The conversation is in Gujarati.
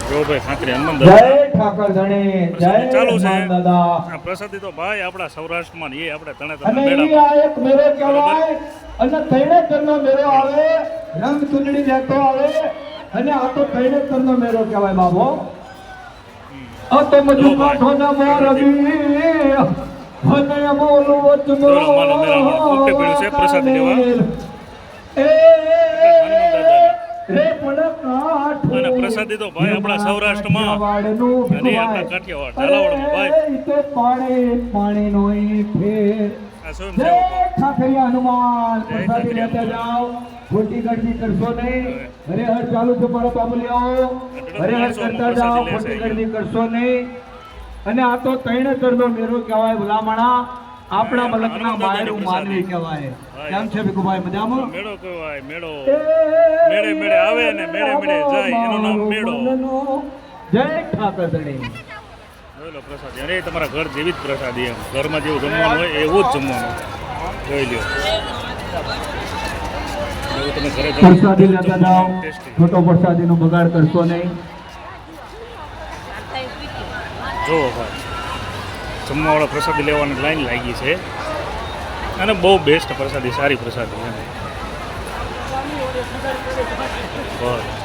જો ભાઈ ખાતરી હનુમાન જય દાદા ઠાકર ધણી જય ચાલુ છે. હનુમાન દાદા આ પ્રસાદી તો ભાઈ આપણા સૌરાષ્ટ્રમાં ને એ આપણે અને તણે ઈ મેળા આ એક મેળો કહેવાય અને તૈણેતરનો મેળો આવે રંગ ચૂંટણી લેતો આવે અને આ તો તૈણેતરનો મેળો કહેવાય બાબો આ તો મજુ કાઠો ના મોરબી અને મોલું વચનો માનો મેળામાં ઉલટે પડ્યું છે પ્રસાદી લેવા રે પણ કાઠો અને પ્રસાદી તો ભાઈ આપણા સૌરાષ્ટ્રમાં અને આપણા કાઠિયાવાડ ઝાલાવાડમાં ભાઈ તો પાણી નો ફેર આ સ્વયંસેવકો ઠાકરિયા હનુમાન જય પ્રસાદી ઠાકરિયા લેતા જાઓ ખોટી ગરદી કરશો નહીં હરિહર ચાલુ છે મારો બાબલિયાઓ હરિહર કરતા જાઓ ખોટી ગરદી કરશો નહીં અને આ તો તૈણેતરનો મેળો કહેવાય ભલામણા આપણા મલકના માયરું માનવી કહેવાય કેમ છે ભીખુભાઈ મજામાં મેળો કહેવાય મેળો મેળે મેળે આવે ને મેળે મેળે જાય એનું નામ મેળો. જય ઠાકર ધણી જોઈ લો પ્રસાદી અરે તમારા ઘર જેવી જ પ્રસાદી એમ ઘરમાં જેવું જમવાનું હોય એવું જ જમવાનું જોઈ લ્યો એવું તમે ઘરે પ્રસાદી લેતા જાઓ ટેસ્ટી ખોટો પ્રસાદીનો બગાડ કરશો નહીં જો ભાઈ જમવાવાળા પ્રસાદી લેવાની લાઈન લાગી છે અને બહુ બેસ્ટ પ્રસાદી સારી પ્રસાદી એમ બસ